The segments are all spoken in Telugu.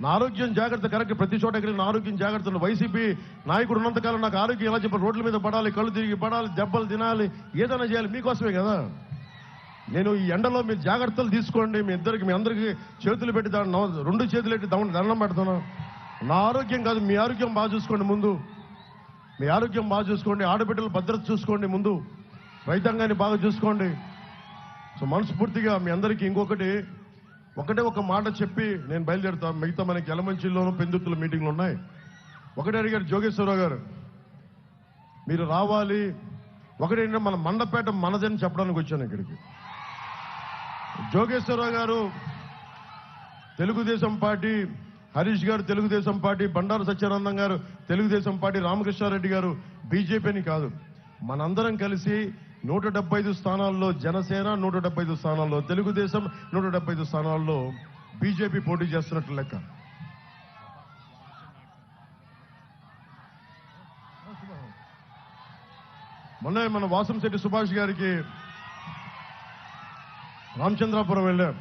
నా ఆరోగ్యం జాగ్రత్త కరెక్ట్, ప్రతి చోట ఎక్కడ నా ఆరోగ్యం జాగ్రత్తలు. వైసీపీ నాయకుడు ఉన్నంతకాలం నాకు ఆరోగ్యం ఎలా చెప్పాలి? రోడ్ల మీద పడాలి, కళ్ళు తిరిగి పడాలి, దెబ్బలు తినాలి, ఏదైనా చేయాలి, మీకోసమే కదా. నేను ఈ ఎండలో మీరు జాగ్రత్తలు తీసుకోండి, మీ అందరికీ చేతులు పెట్టి రెండు చేతులు పెట్టి దండం పెడతాను. నా ఆరోగ్యం కాదు, మీ ఆరోగ్యం బాగా చూసుకోండి ముందు. మీ ఆరోగ్యం బాగా చూసుకోండి, ఆడబిడ్డల భద్రత చూసుకోండి ముందు, రైతాంగాన్ని బాగా చూసుకోండి. సో మనస్ఫూర్తిగా మీ అందరికీ ఒకటే ఒక మాట చెప్పి నేను బయలుదేరుతాను. మిగతా మనకి ఎలమంచిలోనూ పెందుర్తుల మీటింగ్లు ఉన్నాయి. ఒకటే అడిగారు జోగేశ్వరరావు గారు, మీరు రావాలి. ఒకటేంటంటే మన మండపేట మనదని చెప్పడానికి వచ్చాను ఇక్కడికి. జోగేశ్వరరావు గారు తెలుగుదేశం పార్టీ, హరీష్ గారు తెలుగుదేశం పార్టీ, బండారు సత్యానందం గారు తెలుగుదేశం పార్టీ, రామకృష్ణారెడ్డి గారు బీజేపీని కాదు, మనందరం కలిసి 175 స్థానాల్లో జనసేన, 175 స్థానాల్లో తెలుగుదేశం, 175 స్థానాల్లో బీజేపీ పోటీ చేస్తున్నట్లు లెక్క. మొన్న మన వాసంశెట్టి సుభాష్ గారికి రామచంద్రాపురం వెళ్ళాం.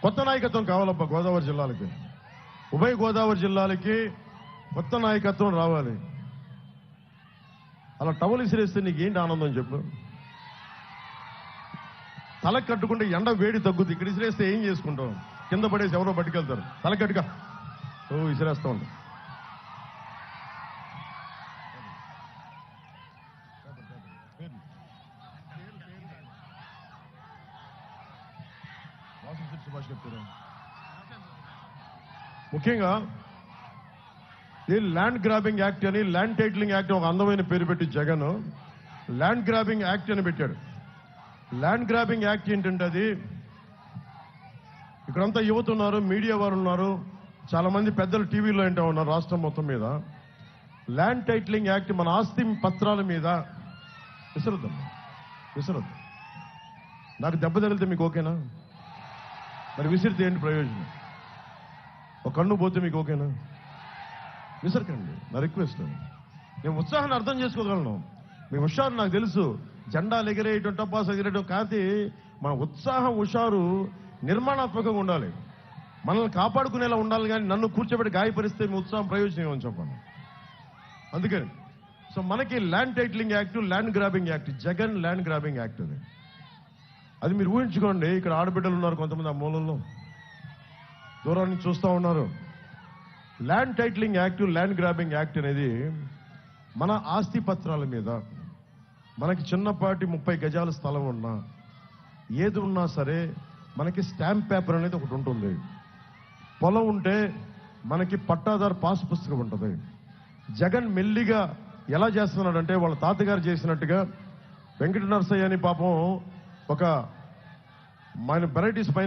కొత్త నాయకత్వం కావాలబ్బా గోదావరి జిల్లాలకి, ఉభయ గోదావరి జిల్లాలకి కొత్త నాయకత్వం రావాలి. అలా టవల్ ఇసిరేస్తే నీకేంటి ఆనందం చెప్పు? తల కట్టుకుంటే ఎండ వేడి తగ్గుద్ది. ఇక్కడ ఇసిరేస్తే ఏం చేసుకుంటాం? కింద పడేసి ఎవరో పట్టుకెళ్తారు. తల కట్టుగా ఇసిరేస్తా ఉంటాం. ముఖ్యంగా ఈ ల్యాండ్ గ్రాబింగ్ యాక్ట్ అని, ల్యాండ్ టైటిలింగ్ యాక్ట్ ఒక అందమైన పేరు పెట్టి జగన్ ల్యాండ్ గ్రాబింగ్ యాక్ట్ అని పెట్టాడు. ల్యాండ్ గ్రాబింగ్ యాక్ట్ ఏంటంటే, అది ఇక్కడంతా యువత ఉన్నారు, మీడియా వారు ఉన్నారు, చాలా మంది పెద్దలు టీవీలో ఏంటో ఉన్నారు రాష్ట్రం మొత్తం మీద. ల్యాండ్ టైటిలింగ్ యాక్ట్ మన ఆస్తి పత్రాల మీద విసరద్దు. నాకు దెబ్బ తగిలితే మీకు ఓకేనా? మరి విసిరితే ఏంటి ప్రయోజనం? ఒక కన్ను పోతే మీకు ఓకేనా? విసరకండి, నా రిక్వెస్ట్. నేను ఉత్సాహాన్ని అర్థం చేసుకోగలను, మీ హుషారు నాకు తెలుసు. జెండాలు ఎగిరేయటం, టపాసు ఎగిరేయటం కాదు. మన ఉత్సాహం, హుషారు నిర్మాణాత్మకంగా ఉండాలి, మనల్ని కాపాడుకునేలా ఉండాలి. కానీ నన్ను కూర్చోబెట్టి గాయపరిస్తే మీ ఉత్సాహం ప్రయోజనం ఏమని చెప్పండి. అందుకని సో మనకి land titling act, land grabbing act, Jagan land grabbing act అది మీరు ఊహించుకోండి. ఇక్కడ ఆడబిడ్డలు ఉన్నారు కొంతమంది, ఆ మూలల్లో దూరం నుంచి చూస్తూ ఉన్నారు. Land titling act, land grabbing act అనేది మన ఆస్తి పత్రాల మీద, మనకి చిన్నపాటి 30 గజాల స్థలం ఉన్నా, ఏది ఉన్నా సరే మనకి స్టాంప్ పేపర్ అనేది ఒకటి ఉంటుంది. పొలం ఉంటే మనకి పట్టాదారు పాస్ పుస్తకం ఉంటుంది. జగన్ మెల్లిగా ఎలా చేస్తున్నాడంటే, వాళ్ళ తాతగారు చేసినట్టుగా వెంకట నరసయ్య అని పాపం ఒక మన వెరైటీస్ పైన